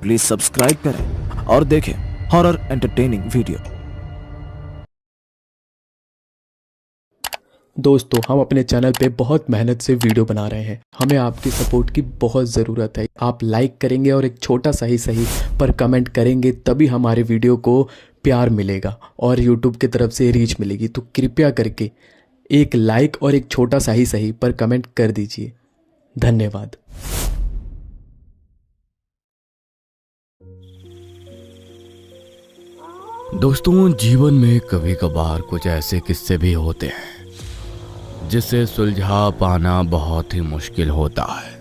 Please subscribe करें और देखें हॉरर एंटरटेनिंग वीडियो। दोस्तों, हम अपने चैनल पे बहुत मेहनत से वीडियो बना रहे हैं। हमें आपकी सपोर्ट की बहुत ज़रूरत है। आप लाइक करेंगे और एक छोटा सा ही सही पर कमेंट करेंगे, तभी हमारे वीडियो को प्यार मिलेगा और यूट्यूब की तरफ से रीच मिलेगी। तो कृपया करके एक लाइक और एक छोटा सा ही सही पर कमेंट कर दीजिए। धन्यवाद। दोस्तों, जीवन में कभी कभार कुछ ऐसे किस्से भी होते हैं जिसे सुलझा पाना बहुत ही मुश्किल होता है।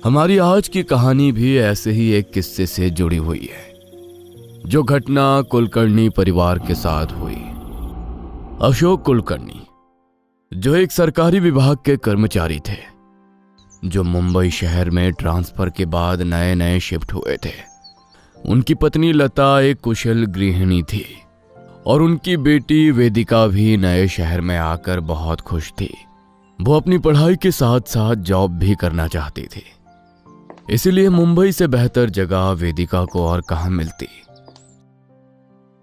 हमारी आज की कहानी भी ऐसे ही एक किस्से से जुड़ी हुई है, जो घटना कुलकर्णी परिवार के साथ हुई। अशोक कुलकर्णी, जो एक सरकारी विभाग के कर्मचारी थे, जो मुंबई शहर में ट्रांसफर के बाद नए नए शिफ्ट हुए थे। उनकी पत्नी लता एक कुशल गृहिणी थी और उनकी बेटी वेदिका भी नए शहर में आकर बहुत खुश थी। वो अपनी पढ़ाई के साथ साथ जॉब भी करना चाहती थी, इसीलिए मुंबई से बेहतर जगह वेदिका को और कहां मिलती।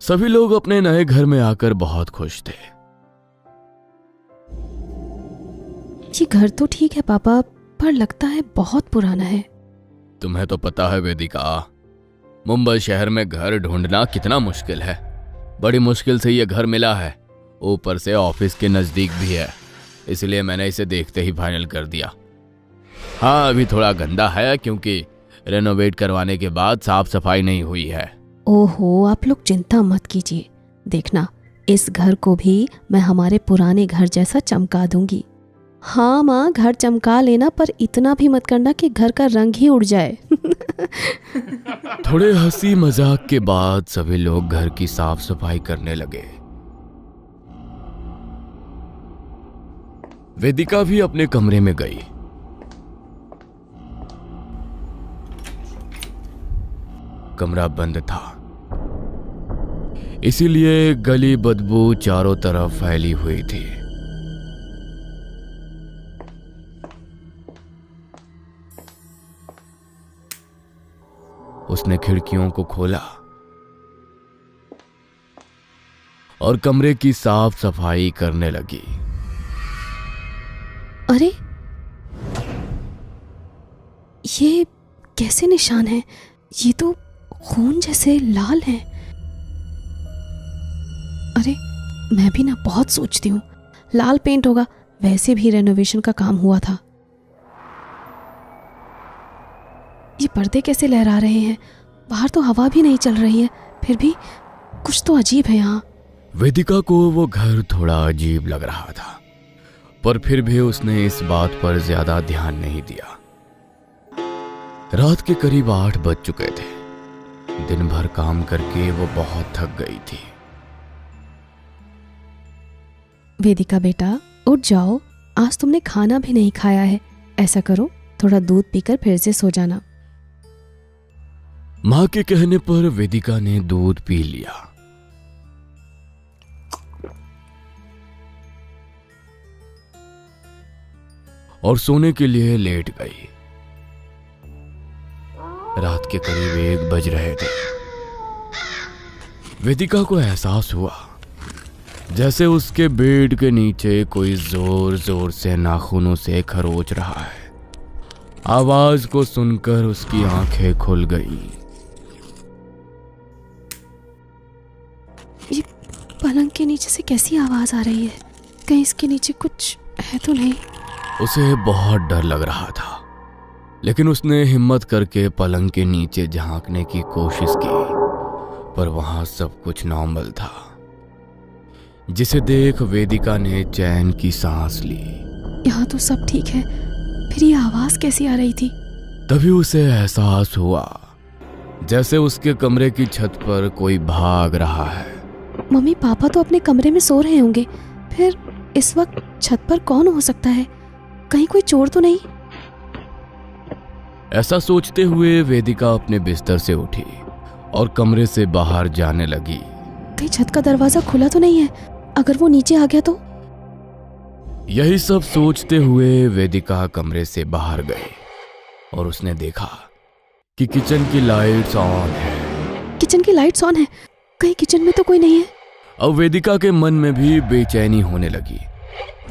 सभी लोग अपने नए घर में आकर बहुत खुश थे। ये घर तो ठीक है पापा, पर लगता है बहुत पुराना है। तुम्हें तो पता है वेदिका, मुंबई शहर में घर ढूंढना कितना मुश्किल है। बड़ी मुश्किल से ये घर मिला है, ऊपर से ऑफिस के नजदीक भी है, इसलिए मैंने इसे देखते ही फाइनल कर दिया। हाँ, अभी थोड़ा गंदा है क्योंकि रेनोवेट करवाने के बाद साफ सफाई नहीं हुई है। ओहो, आप लोग चिंता मत कीजिए। देखना, इस घर को भी मैं हमारे पुराने घर जैसा चमका दूंगी। हाँ माँ, घर चमका लेना, पर इतना भी मत करना कि घर का रंग ही उड़ जाए। थोड़े हंसी मजाक के बाद सभी लोग घर की साफ सफाई करने लगे। वेदिका भी अपने कमरे में गई। कमरा बंद था, इसीलिए गली बदबू चारों तरफ फैली हुई थी। उसने खिड़कियों को खोला और कमरे की साफ सफाई करने लगी। अरे, ये कैसे निशान है? ये तो खून जैसे लाल हैं। अरे, मैं भी ना बहुत सोचती हूँ, लाल पेंट होगा, वैसे भी रेनोवेशन का काम हुआ था। ये पर्दे कैसे लहरा रहे हैं? बाहर तो हवा भी नहीं चल रही है, फिर भी कुछ तो अजीब है यहाँ। वेदिका को वो घर थोड़ा अजीब लग रहा था, पर फिर भी उसने इस बात पर ज्यादा ध्यान नहीं दिया। रात के करीब 8 बज चुके थे। दिन भर काम करके वो बहुत थक गई थी। वेदिका बेटा, उठ जाओ, आज तुमने खाना भी नहीं खाया है। ऐसा करो, थोड़ा दूध पीकर फिर से सो जाना। मां के कहने पर वेदिका ने दूध पी लिया। और सोने के लिए लेट गई। रात के करीब 1 बज रहे थे। वेदिका को एहसास हुआ जैसे उसके बेड के नीचे कोई जोर जोर से नाखूनों से खरोच रहा है। आवाज को सुनकर उसकी आंखें खुल गई। ये पलंग के नीचे से कैसी आवाज आ रही है? कहीं इसके नीचे कुछ है तो नहीं? उसे बहुत डर लग रहा था, लेकिन उसने हिम्मत करके पलंग के नीचे झांकने की कोशिश की, पर वहां सब कुछ नॉर्मल था, जिसे देख वेदिका ने चैन की सांस ली। यहाँ तो सब ठीक है, फिर ये आवाज कैसी आ रही थी? तभी उसे एहसास हुआ जैसे उसके कमरे की छत पर कोई भाग रहा है। मम्मी पापा तो अपने कमरे में सो रहे होंगे, फिर इस वक्त छत पर कौन हो सकता है? कहीं कोई चोर तो नहीं? ऐसा सोचते हुए वेदिका अपने बिस्तर से उठी और कमरे से बाहर जाने लगी। कहीं छत का दरवाजा खुला तो नहीं है? अगर वो नीचे आ गया तो? यही सब सोचते हुए वेदिका कमरे से बाहर गई और उसने देखा कि किचन की लाइट्स ऑन है। किचन की लाइट्स ऑन है? कहीं किचन में तो कोई नहीं है? अब वेदिका के मन में भी बेचैनी होने लगी।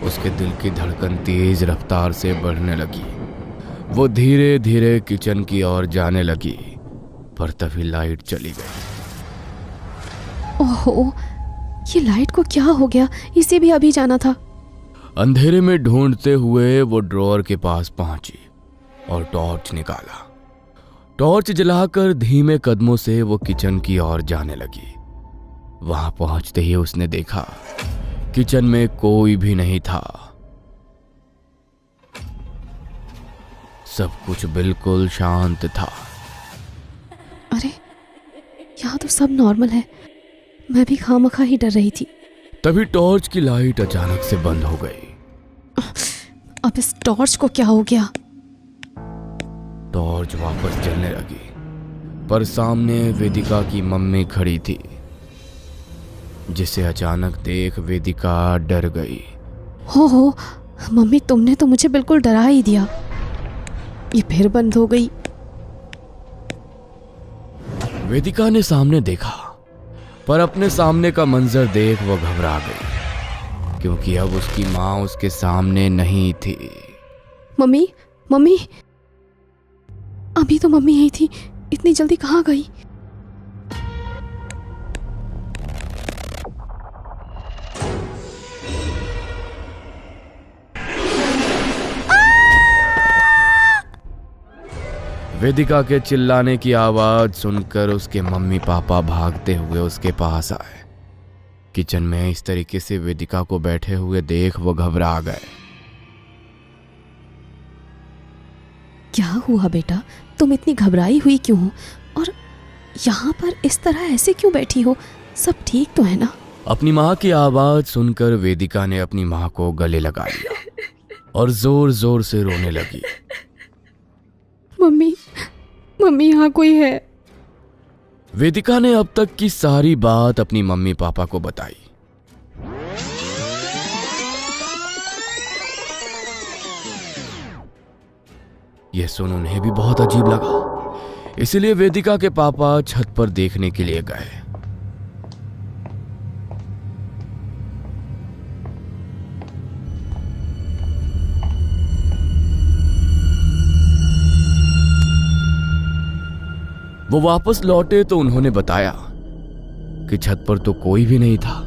उसके दिल की धड़कन तेज रफ्तार से बढ़ने लगी। वो धीरे धीरे किचन की ओर जाने लगी, पर तभी लाइट चली गई। ओहो, ये लाइट को क्या हो गया? इसे भी अभी जाना था। अंधेरे में ढूंढते हुए वो ड्रॉअर के पास पहुंची और टॉर्च निकाला। टॉर्च जलाकर धीमे कदमों से वो किचन की ओर जाने लगी। वहां पहुंचते ही उसने देखा किचन में कोई भी नहीं था। सब कुछ बिल्कुल शांत था। अरे, यहाँ तो सब नॉर्मल है। मैं भी खामखा ही डर रही थी। तभी टॉर्च की लाइट अचानक से बंद हो गई। अब इस टॉर्च को क्या हो गया? टॉर्च वापस जलने लगी, पर सामने वेदिका की मम्मी खड़ी थी, जिसे अचानक देख वेदिका डर गई। हो, मम्मी, तुमने तो मुझे बिल्कुल डरा ही दिया। ये फिर बंद हो गई। वेदिका ने सामने देखा, पर अपने सामने का मंजर देख वो घबरा गई, क्योंकि अब उसकी माँ उसके सामने नहीं थी। मम्मी, मम्मी, अभी तो मम्मी यही थी, इतनी जल्दी कहाँ गई? वेदिका के चिल्लाने की आवाज सुनकर उसके मम्मी पापा भागते हुए उसके पास आए। किचन में इस तरीके से वेदिका को बैठे हुए देख वो घबरा गए। क्या हुआ बेटा? तुम इतनी घबराई हुई क्यों हो? और यहाँ पर इस तरह ऐसे क्यों बैठी हो? सब ठीक तो है ना? अपनी माँ की आवाज सुनकर वेदिका ने अपनी माँ को गले लगा लिया और जोर जोर से रोने लगी। मम्मी, मम्मी, यहाँ कोई है? वेदिका ने अब तक की सारी बात अपनी मम्मी पापा को बताई। यह सुन उन्हें भी बहुत अजीब लगा, इसलिए वेदिका के पापा छत पर देखने के लिए गए। वो वापस लौटे तो उन्होंने बताया कि छत पर तो कोई भी नहीं था,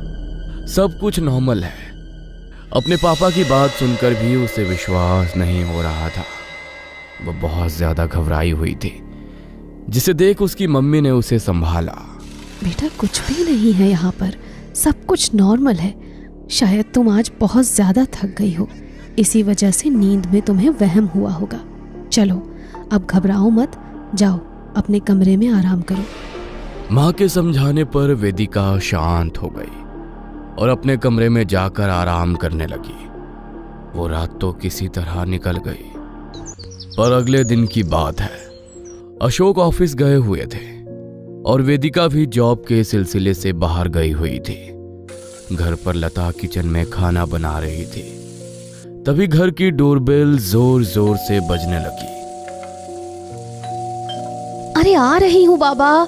सब कुछ नॉर्मल है। अपने पापा की बात सुनकर भी उसे विश्वास नहीं हो रहा था। वो बहुत ज्यादा घबराई हुई थी, जिसे देख उसकी मम्मी ने उसे संभाला। बेटा, कुछ भी नहीं है यहाँ पर, सब कुछ नॉर्मल है। शायद तुम आज बहुत ज्यादा थक गई हो, इसी वजह से नींद में तुम्हें वहम हुआ होगा। चलो, अब घबराओ मत, जाओ अपने कमरे में आराम करो। माँ के समझाने पर वेदिका शांत हो गई और अपने कमरे में जाकर आराम करने लगी। वो रात तो किसी तरह निकल गई। पर अगले दिन की बात है, अशोक ऑफिस गए हुए थे और वेदिका भी जॉब के सिलसिले से बाहर गई हुई थी। घर पर लता किचन में खाना बना रही थी। तभी घर की डोरबेल जोर जोर से बजने लगी। अरे, आ रही हूँ बाबा।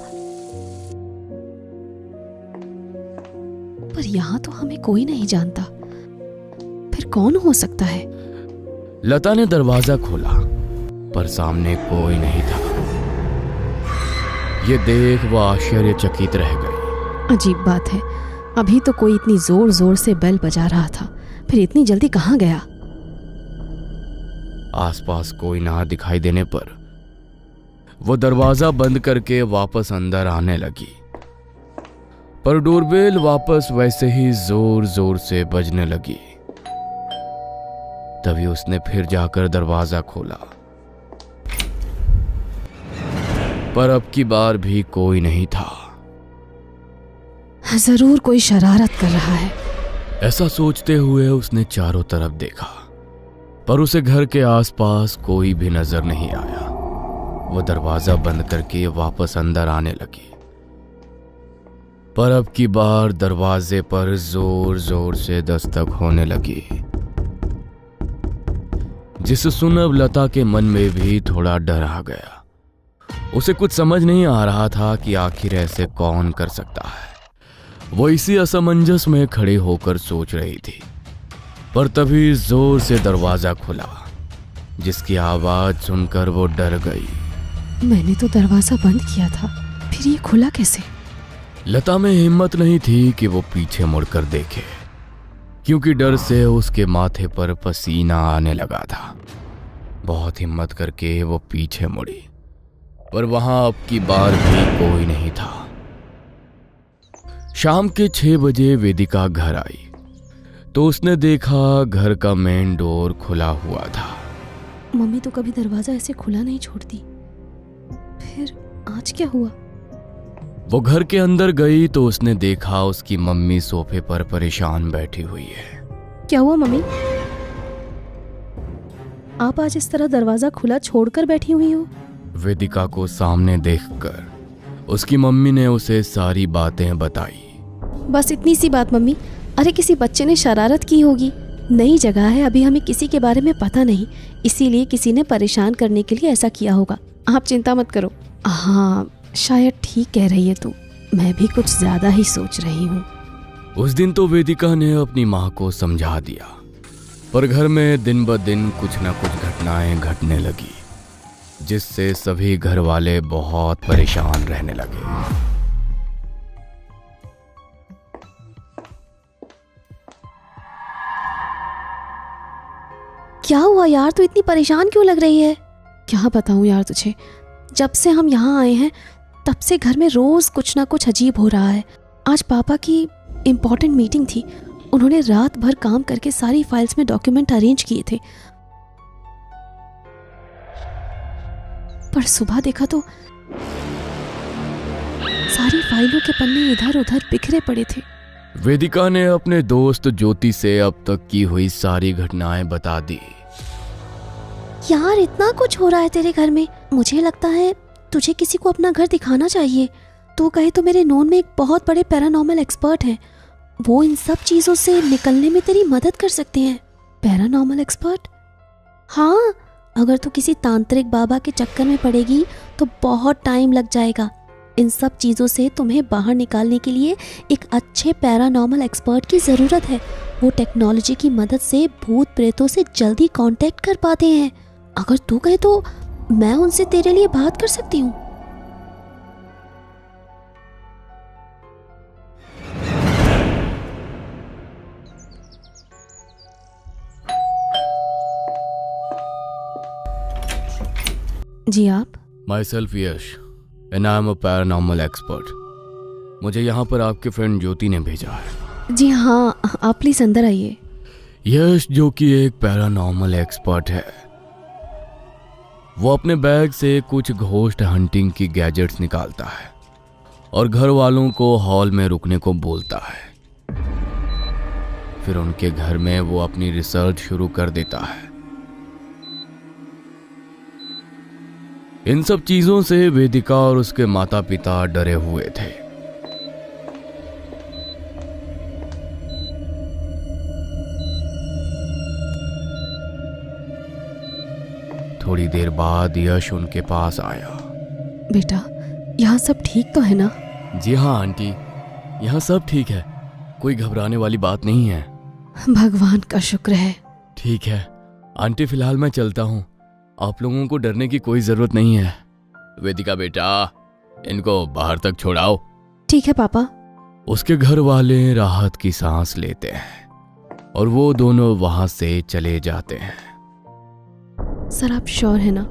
पर यहाँ तो हमें कोई नहीं जानता, फिर कौन हो सकता है? लता ने दरवाजा खोला, पर सामने कोई नहीं था। ये देख वह आश्चर्यचकित रह गई। अजीब बात है, अभी तो कोई इतनी जोर जोर से बेल बजा रहा था, फिर इतनी जल्दी कहाँ गया? आसपास कोई ना दिखाई देने पर वो दरवाजा बंद करके वापस अंदर आने लगी, पर डोरबेल वापस वैसे ही जोर जोर से बजने लगी। तभी उसने फिर जाकर दरवाजा खोला, पर अब की बार भी कोई नहीं था। जरूर कोई शरारत कर रहा है। ऐसा सोचते हुए उसने चारों तरफ देखा, पर उसे घर के आसपास कोई भी नजर नहीं आया। वो दरवाजा बंद करके वापस अंदर आने लगी, पर अब की बार दरवाजे पर जोर जोर से दस्तक होने लगी, जिसे सुन अब लता के मन में भी थोड़ा डर आ गया। उसे कुछ समझ नहीं आ रहा था कि आखिर ऐसे कौन कर सकता है। वो इसी असमंजस में खड़े होकर सोच रही थी, पर तभी जोर से दरवाजा खुला, जिसकी आवाज सुनकर वो डर गई। मैंने तो दरवाजा बंद किया था, फिर ये खुला कैसे? लता में हिम्मत नहीं थी कि वो पीछे मुड़कर देखे, क्योंकि डर से उसके माथे पर पसीना आने लगा था। बहुत हिम्मत करके वो पीछे मुड़ी, पर वहां अब की बार भी कोई नहीं था। शाम के 6 बजे वेदिका घर आई तो उसने देखा घर का मेन डोर खुला हुआ था। मम्मी तो कभी दरवाजा ऐसे खुला नहीं छोड़ती, फिर आज क्या हुआ? वो घर के अंदर गई तो उसने देखा उसकी मम्मी सोफे पर परेशान बैठी हुई है। क्या हुआ मम्मी? आप आज इस तरह दरवाजा खुला छोड़कर बैठी हुई हो? वेदिका को सामने देखकर उसकी मम्मी ने उसे सारी बातें बताई। बस इतनी सी बात मम्मी? अरे किसी बच्चे ने शरारत की होगी, नई जगह है, अभी हमें किसी के बारे में पता नहीं, इसीलिए किसी ने परेशान करने के लिए ऐसा किया होगा। आप चिंता मत करो। हाँ शायद ठीक कह रही है तू, मैं भी कुछ ज्यादा ही सोच रही हूँ। उस दिन तो वेदिका ने अपनी माँ को समझा दिया, पर घर में दिन ब दिन कुछ न कुछ घटनाएं घटने लगी, जिससे सभी घर वाले बहुत परेशान रहने लगे। क्या हुआ यार, तू इतनी परेशान क्यों लग रही है? क्या बताऊं यार तुझे, जब से हम यहाँ आए हैं तब से घर में रोज कुछ ना कुछ अजीब हो रहा है। आज पापा की इम्पोर्टेंट मीटिंग थी, उन्होंने रात भर काम करके सारी फाइल्स में डॉक्यूमेंट अरेंज किए थे, पर सुबह देखा तो सारी फाइलों के पन्ने इधर उधर बिखरे पड़े थे। वेदिका ने अपने दोस्त ज्योति से अब तक की हुई सारी घटनाएं बता दी। यार इतना कुछ हो रहा है तेरे घर में, मुझे लगता है तुझे किसी को अपना घर दिखाना चाहिए। तू कहे तो मेरे नोन में एक बहुत बड़े पैरानॉर्मल एक्सपर्ट हैं, वो इन सब चीजों से निकलने में तेरी मदद कर सकते हैं। Paranormal expert? हाँ, अगर तू किसी तांत्रिक बाबा के चक्कर में पड़ेगी तो बहुत टाइम लग जाएगा। इन सब चीज़ों से तुम्हें बाहर निकालने के लिए एक अच्छे पैरानॉर्मल एक्सपर्ट की ज़रूरत है। वो टेक्नोलॉजी की मदद से भूत प्रेतों से जल्दी कांटेक्ट कर पाते हैं। अगर तू कहे तो मैं उनसे तेरे लिए बात कर सकती हूँ। जी आप? My self Yash and I am a paranormal expert. मुझे यहाँ पर आपके फ्रेंड ज्योति ने भेजा है। जी हाँ, आप प्लीज अंदर आइए। यश जो कि एक पैरानॉर्मल एक्सपर्ट है, वो अपने बैग से कुछ घोस्ट हंटिंग की गैजेट्स निकालता है और घर वालों को हॉल में रुकने को बोलता है। फिर उनके घर में वो अपनी रिसर्च शुरू कर देता है। इन सब चीजों से वेदिका और उसके माता पिता डरे हुए थे। थोड़ी देर बाद यश उनके पास आया। बेटा, यहाँ सब ठीक तो है ना? जी हाँ आंटी, यहाँ सब ठीक है, कोई घबराने वाली बात नहीं है। भगवान का शुक्र है। ठीक है आंटी, फिलहाल मैं चलता हूँ, आप लोगों को डरने की कोई जरूरत नहीं है। वेदिका बेटा, इनको बाहर तक छोड़ाओ। ठीक है पापा। उसके घर वाले राहत की सांस लेते हैं और वो दोनों वहां से चले जाते हैं। सर आप श्योर है ना,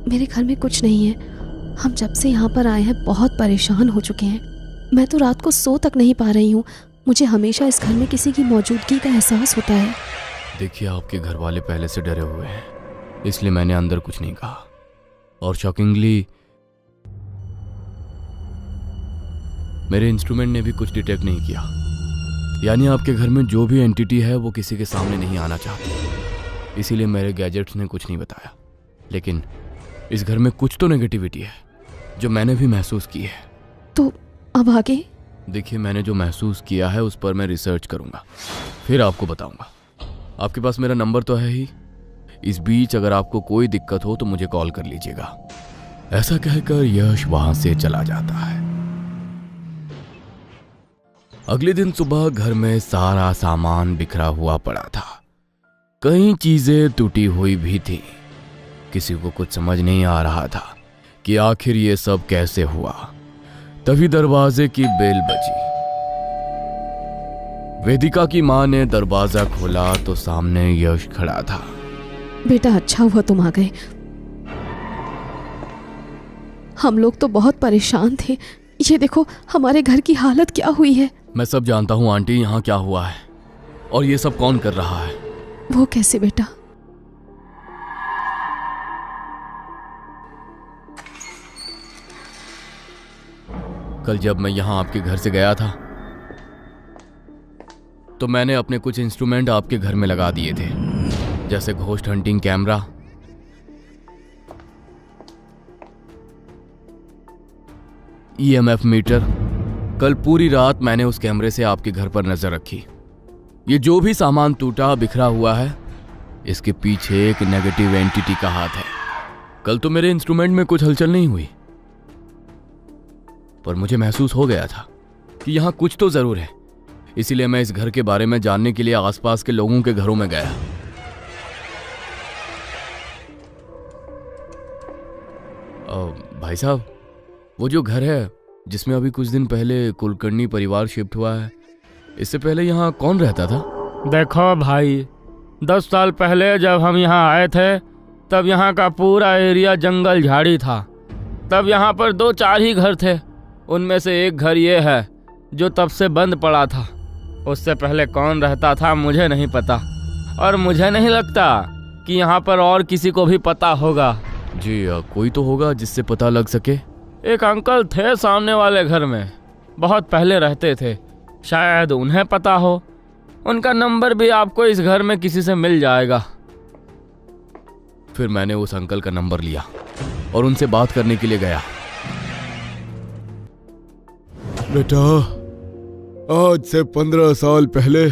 मेरे घर में कुछ नहीं है? हम जब से यहाँ पर आए हैं बहुत परेशान हो चुके हैं। मैं तो रात को सो तक नहीं पा रही हूँ। मुझे हमेशा इस घर में किसी की मौजूदगी का एहसास होता है। देखिए, आपके घर वाले पहले से डरे हुए हैं, इसलिए मैंने अंदर कुछ नहीं कहा। और शॉकिंगली मेरे इंस्ट्रूमेंट ने भी कुछ डिटेक्ट नहीं किया। यानी आपके घर में जो भी एंटिटी है वो किसी के सामने नहीं आना चाहती, इसीलिए मेरे गैजेट्स ने कुछ नहीं बताया। लेकिन इस घर में कुछ तो नेगेटिविटी है जो मैंने भी महसूस की है। तो अब आगे? देखिए, मैंने जो महसूस किया है उस पर मैं रिसर्च करूंगा, फिर आपको बताऊंगा। आपके पास मेरा नंबर तो है ही। इस बीच अगर आपको कोई दिक्कत हो तो मुझे कॉल कर लीजिएगा। ऐसा कहकर यश वहां से चला जाता है। अगले दिन सुबह घर में सारा सामान बिखरा हुआ पड़ा था। कई चीजें टूटी हुई भी थी। किसी को कुछ समझ नहीं आ रहा था कि आखिर ये सब कैसे हुआ। तभी दरवाजे की बेल बजी। वेदिका की मां ने दरवाजा खोला तो सामने यश खड़ा था। बेटा अच्छा हुआ तुम आ गए। हम लोग तो बहुत परेशान थे। ये देखो हमारे घर की हालत क्या हुई है। मैं सब जानता हूं आंटी, यहाँ क्या हुआ है और ये सब कौन कर रहा है। वो कैसे बेटा? कल जब मैं यहाँ आपके घर से गया था तो मैंने अपने कुछ इंस्ट्रूमेंट आपके घर में लगा दिए थे, जैसे घोस्ट हंटिंग कैमरा, EMF मीटर। कल पूरी रात मैंने उस कैमरे से आपके घर पर नजर रखी। ये जो भी सामान टूटा बिखरा हुआ है, इसके पीछे एक नेगेटिव एंटिटी का हाथ है। कल तो मेरे इंस्ट्रूमेंट में कुछ हलचल नहीं हुई, पर मुझे महसूस हो गया था कि यहां कुछ तो जरूर है। इसीलिए मैं इस घर के बारे में जानने के लिए आसपास के लोगों के घरों में गया। भाई साहब, वो जो घर है जिसमें अभी कुछ दिन पहले कुलकर्णी परिवार शिफ्ट हुआ है, इससे पहले यहाँ कौन रहता था? देखो भाई, 10 साल पहले जब हम यहाँ आए थे तब यहाँ का पूरा एरिया जंगल झाड़ी था। तब यहाँ पर 2-4 ही घर थे। उनमें से एक घर ये है जो तब से बंद पड़ा था। उससे पहले कौन रहता था मुझे नहीं पता, और मुझे नहीं लगता कि यहाँ पर और किसी को भी पता होगा। जी कोई तो होगा जिससे पता लग सके। एक अंकल थे सामने वाले घर में, बहुत पहले रहते थे, शायद उन्हें पता हो। उनका नंबर भी आपको इस घर में किसी से मिल जाएगा। फिर मैंने उस अंकल का नंबर लिया और उनसे बात करने के लिए गया। बेटा, आज से 15 साल पहले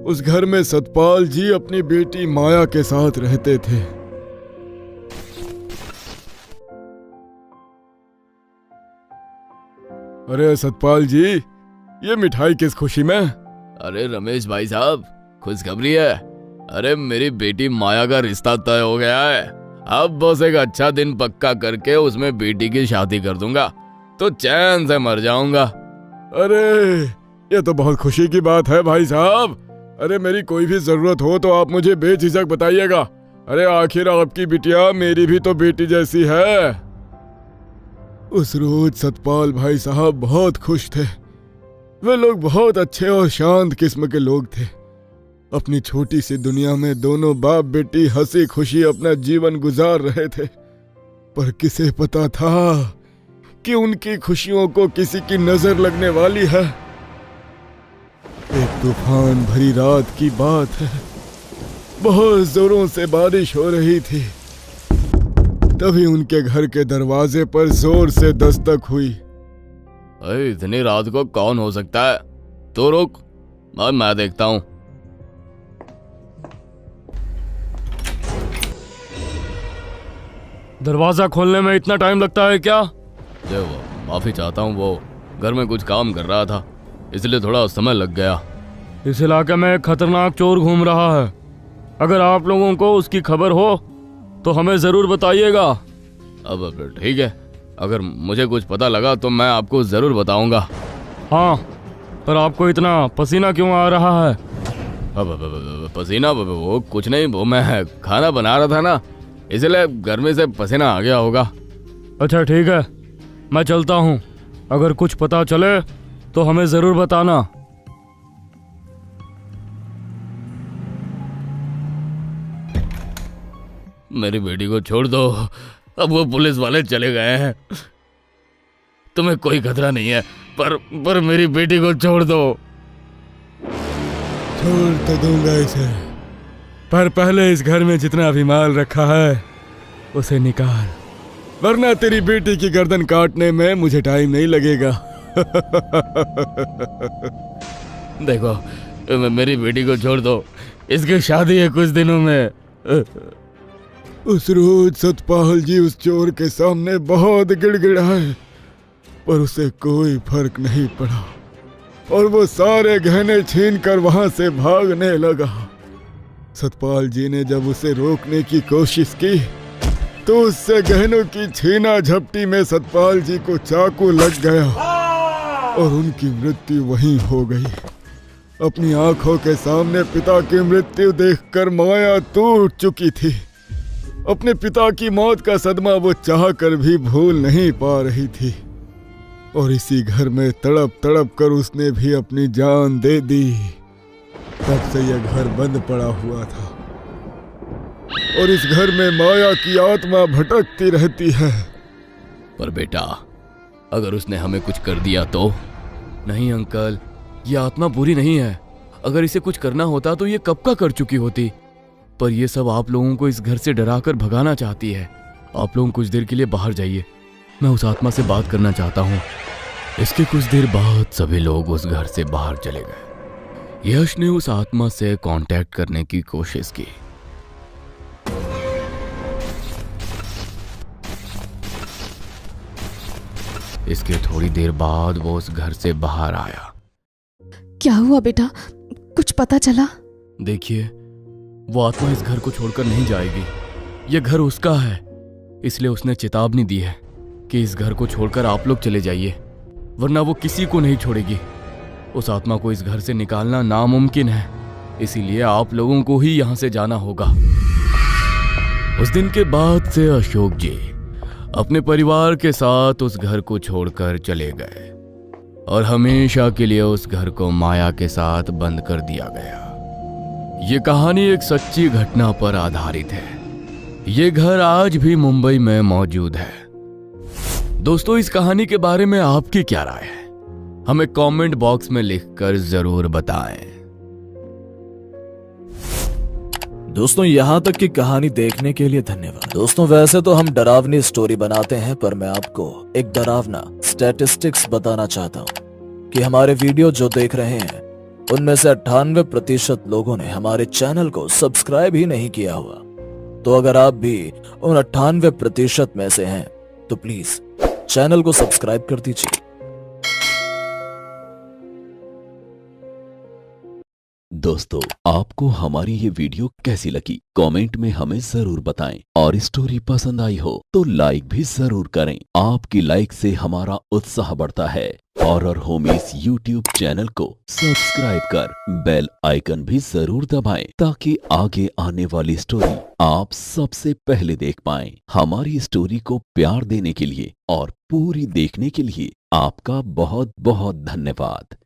उस घर में सतपाल जी अपनी बेटी माया के साथ रहते थे। अरे सतपाल जी, ये मिठाई किस खुशी में? अरे रमेश भाई साहब, खुशखबरी है। अरे मेरी बेटी माया का रिश्ता तय हो गया है। अब बस एक अच्छा दिन पक्का करके उसमें बेटी की शादी कर दूंगा तो चैन से मर जाऊंगा। अरे ये तो बहुत खुशी की बात है भाई साहब। अरे मेरी कोई भी जरूरत हो तो आप मुझे बेझिझक बताइएगा। अरे आखिर आपकी बिटिया मेरी भी तो बेटी जैसी है। उस रोज सतपाल भाई साहब बहुत खुश थे। वे लोग बहुत अच्छे और शांत किस्म के लोग थे। अपनी छोटी सी दुनिया में दोनों बाप बेटी हंसी खुशी अपना जीवन गुजार रहे थे। पर किसे पता था कि उनकी खुशियों को किसी की नजर लगने वाली है। एक तूफान भरी रात की बात है। बहुत जोरों से बारिश हो रही थी। तभी उनके घर के दरवाजे पर जोर से दस्तक हुई। इतनी रात को कौन हो सकता है? तो रुक, मैं देखता हूं। दरवाजा खोलने में इतना टाइम लगता है क्या? माफी चाहता हूँ, वो घर में कुछ काम कर रहा था इसलिए थोड़ा समय लग गया। इस इलाके में एक खतरनाक चोर घूम रहा है। अगर आप लोगों को उसकी खबर हो तो हमें जरूर बताइएगा। अब ठीक है, अगर मुझे कुछ पता लगा तो मैं आपको जरूर बताऊंगा। हाँ, पर आपको इतना पसीना क्यों आ रहा है? पसीना वो कुछ नहीं, वो मैं खाना बना रहा था ना, इसलिए गर्मी से पसीना आ गया होगा। अच्छा ठीक है, मैं चलता हूँ। अगर कुछ पता चले तो हमें जरूर बताना। मेरी बेटी को छोड़ दो, अब वो पुलिस वाले चले गए हैं। तुम्हें कोई खतरा नहीं है, पर मेरी बेटी को छोड़ दो। छोड़ तो दूंगा इसे, पर पहले इस घर में जितना भी माल रखा है उसे निकाल, वरना तेरी बेटी की गर्दन काटने में मुझे टाइम नहीं लगेगा। देखो, मेरी बेटी को छोड़ दो, इसकी शादी है कुछ दिनों में। उस रोज सतपाल जी उस चोर के सामने बहुत गिड़गिड़ाए, पर उसे कोई फर्क नहीं पड़ा और वो सारे गहने छीन कर वहां से भागने लगा। सतपाल जी ने जब उसे रोकने की कोशिश की तो उससे गहनों की छीना झपटी में सतपाल जी को चाकू लग गया और उनकी मृत्यु वहीं हो गई। अपनी आंखों के सामने पिता की मृत्यु देखकर माया टूट चुकी थी। अपने पिता की मौत का सदमा वो चाहकर भी भूल नहीं पा रही थी और इसी घर में तड़प तड़प कर उसने भी अपनी जान दे दी। तब से यह घर बंद पड़ा हुआ था और इस घर में माया की आत्मा भटकती रहती है। पर बेटा, अगर उसने हमें कुछ कर दिया तो? नहीं अंकल, ये आत्मा बुरी नहीं है। अगर इसे कुछ करना होता तो ये कब का कर चुकी होती। पर ये सब आप लोगों को इस घर से डराकर भगाना चाहती है। आप लोग कुछ देर के लिए बाहर जाइए, मैं उस आत्मा से बात करना चाहता हूँ। इसके कुछ देर बाद सभी लोग उस घर से बाहर चले गए। यश ने उस आत्मा से कांटेक्ट करने की कोशिश की। इसके थोड़ी देर बाद वो उस घर से बाहर आया। क्या हुआ बेटा, कुछ पता चला? देखिए, वो आत्मा इस घर को छोड़कर नहीं जाएगी। ये घर उसका है, इसलिए उसने चेतावनी दी है कि इस घर को छोड़कर आप लोग चले जाइए, वरना वो किसी को नहीं छोड़ेगी। उस आत्मा को इस घर से निकालना नामुमकिन है, इसीलिए आप लोगों को ही यहां से जाना होगा। उस दिन के बाद से अशोक जी अपने परिवार के साथ उस घर को छोड़कर चले गए और हमेशा के लिए उस घर को माया के साथ बंद कर दिया गया। ये कहानी एक सच्ची घटना पर आधारित है। ये घर आज भी मुंबई में मौजूद है। दोस्तों, इस कहानी के बारे में आपकी क्या राय है? हमें कमेंट बॉक्स में लिखकर जरूर बताएं। दोस्तों, यहाँ तक की कहानी देखने के लिए धन्यवाद। दोस्तों, वैसे तो हम डरावनी स्टोरी बनाते हैं, पर मैं आपको एक डरावना स्टैटिस्टिक्स बताना चाहता हूँ कि हमारे वीडियो जो देख रहे हैं उनमें से 98% लोगों ने हमारे चैनल को सब्सक्राइब ही नहीं किया हुआ। तो अगर आप भी उन 98% में से हैं तो प्लीज चैनल को सब्सक्राइब कर दीजिए। दोस्तों, आपको हमारी ये वीडियो कैसी लगी कमेंट में हमें जरूर बताएं और स्टोरी पसंद आई हो तो लाइक भी जरूर करें। आपकी लाइक से हमारा उत्साह बढ़ता है। हॉरर होमीज यूट्यूब चैनल को सब्सक्राइब कर बेल आइकन भी जरूर दबाएं ताकि आगे आने वाली स्टोरी आप सबसे पहले देख पाएं। हमारी स्टोरी को प्यार देने के लिए और पूरी देखने के लिए आपका बहुत बहुत धन्यवाद।